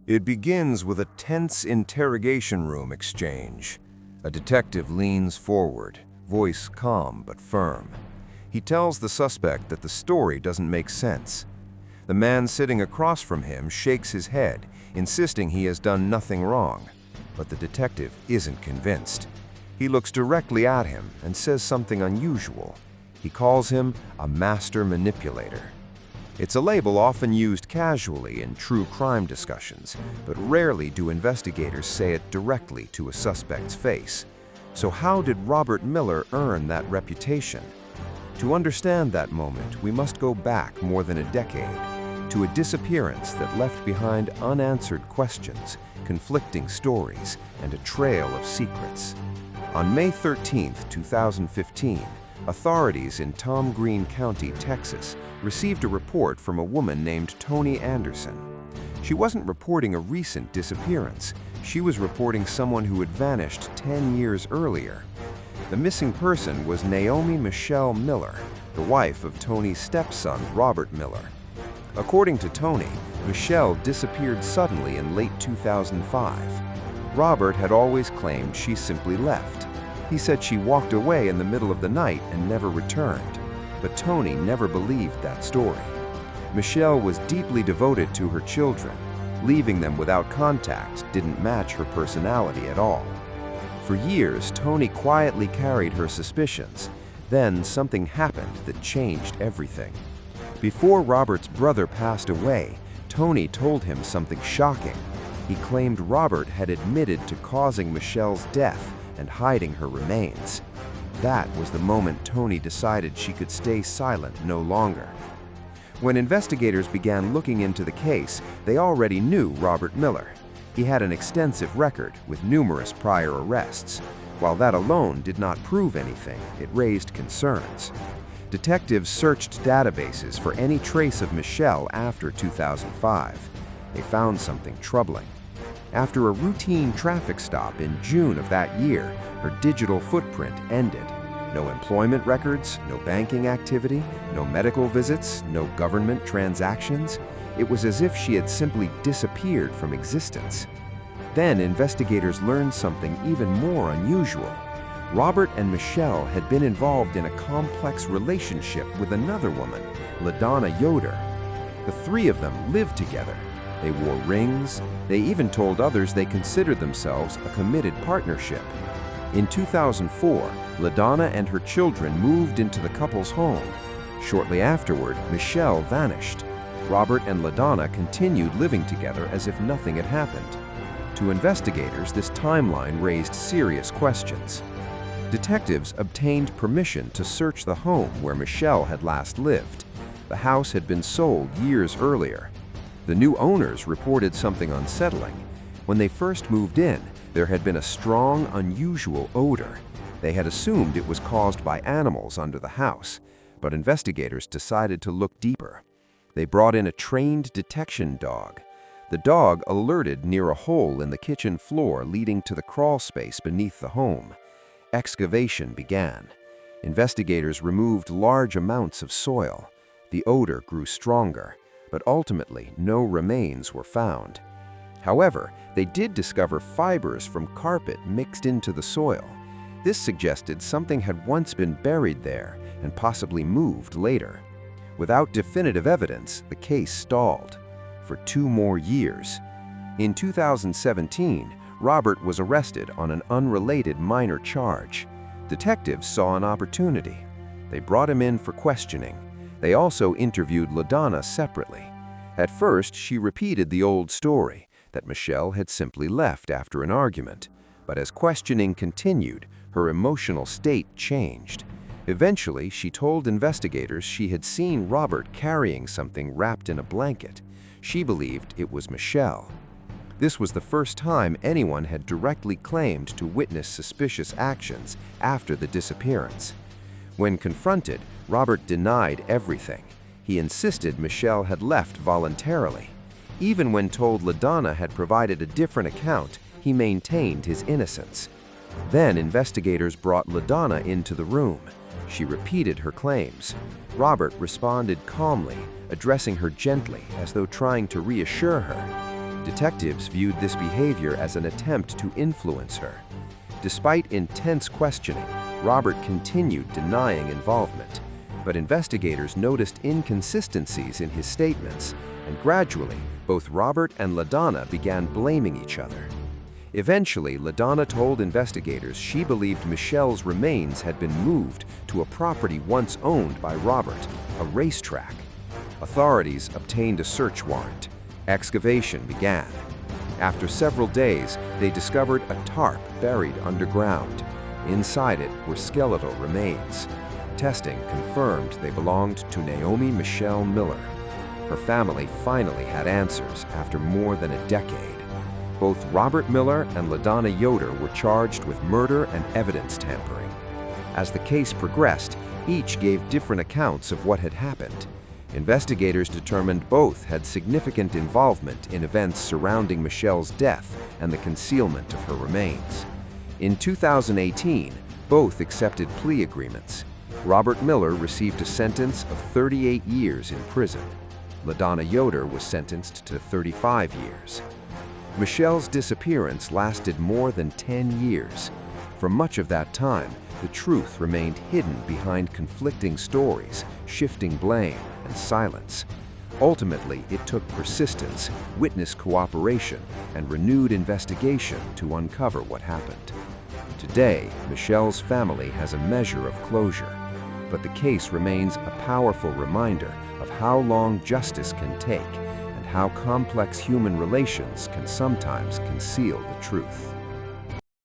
It begins with a tense interrogation room exchange. A detective leans forward, voice calm but firm. He tells the suspect that the story doesn't make sense. The man sitting across from him shakes his head, insisting he has done nothing wrong. But the detective isn't convinced. He looks directly at him and says something unusual. He calls him a master manipulator. It's a label often used casually in true crime discussions, but rarely do investigators say it directly to a suspect's face. So how did Robert Miller earn that reputation? To understand that moment, we must go back more than a decade, to a disappearance that left behind unanswered questions, conflicting stories, and a trail of secrets. On May 13, 2015, authorities in Tom Green County, Texas, received a report from a woman named Toni Anderson. She wasn't reporting a recent disappearance. She was reporting someone who had vanished 10 years earlier. The missing person was Naomi Michelle Miller, the wife of Toni's stepson, Robert Miller. According to Toni, Michelle disappeared suddenly in late 2005. Robert had always claimed she simply left. He said she walked away in the middle of the night and never returned. But Toni never believed that story. Michelle was deeply devoted to her children. Leaving them without contact didn't match her personality at all. For years, Toni quietly carried her suspicions. Then something happened that changed everything. Before Robert's brother passed away, Toni told him something shocking. He claimed Robert had admitted to causing Michelle's death and hiding her remains. That was the moment Toni decided she could stay silent no longer. When investigators began looking into the case, they already knew Robert Miller. He had an extensive record with numerous prior arrests. While that alone did not prove anything, it raised concerns. Detectives searched databases for any trace of Michelle after 2005. They found something troubling. After a routine traffic stop in June of that year, her digital footprint ended. No employment records, no banking activity, no medical visits, no government transactions. It was as if she had simply disappeared from existence. Then investigators learned something even more unusual. Robert and Michelle had been involved in a complex relationship with another woman, LaDonna Yoder. The three of them lived together. They wore rings. They even told others they considered themselves a committed partnership. In 2004, LaDonna and her children moved into the couple's home. Shortly afterward, Michelle vanished. Robert and LaDonna continued living together as if nothing had happened. To investigators, this timeline raised serious questions. Detectives obtained permission to search the home where Michelle had last lived. The house had been sold years earlier. The new owners reported something unsettling. When they first moved in, there had been a strong, unusual odor. They had assumed it was caused by animals under the house, but investigators decided to look deeper. They brought in a trained detection dog. The dog alerted near a hole in the kitchen floor leading to the crawl space beneath the home. Excavation began. Investigators removed large amounts of soil. The odor grew stronger, but ultimately no remains were found. However, they did discover fibers from carpet mixed into the soil. This suggested something had once been buried there and possibly moved later. Without definitive evidence, the case stalled for 2 more years. In 2017, Robert was arrested on an unrelated minor charge. Detectives saw an opportunity. They brought him in for questioning. They also interviewed LaDonna separately. At first, she repeated the old story, that Michelle had simply left after an argument. But as questioning continued, her emotional state changed. Eventually, she told investigators she had seen Robert carrying something wrapped in a blanket. She believed it was Michelle. This was the first time anyone had directly claimed to witness suspicious actions after the disappearance. When confronted, Robert denied everything. He insisted Michelle had left voluntarily. Even when told LaDonna had provided a different account, he maintained his innocence. Then investigators brought LaDonna into the room. She repeated her claims. Robert responded calmly, addressing her gently as though trying to reassure her. Detectives viewed this behavior as an attempt to influence her. Despite intense questioning, Robert continued denying involvement, but investigators noticed inconsistencies in his statements, and gradually, both Robert and LaDonna began blaming each other. Eventually, LaDonna told investigators she believed Michelle's remains had been moved to a property once owned by Robert, a racetrack. Authorities obtained a search warrant. Excavation began. After several days, they discovered a tarp buried underground. Inside it were skeletal remains. Testing confirmed they belonged to Naomi Michelle Miller. Her family finally had answers after more than a decade. Both Robert Miller and LaDonna Yoder were charged with murder and evidence tampering. As the case progressed, each gave different accounts of what had happened. Investigators determined both had significant involvement in events surrounding Michelle's death and the concealment of her remains. In 2018, both accepted plea agreements. Robert Miller received a sentence of 38 years in prison. LaDonna Yoder was sentenced to 35 years. Michelle's disappearance lasted more than 10 years. For much of that time, the truth remained hidden behind conflicting stories, shifting blame, and silence. Ultimately, it took persistence, witness cooperation, and renewed investigation to uncover what happened. Today, Michelle's family has a measure of closure, but the case remains a powerful reminder of how long justice can take and how complex human relations can sometimes conceal the truth.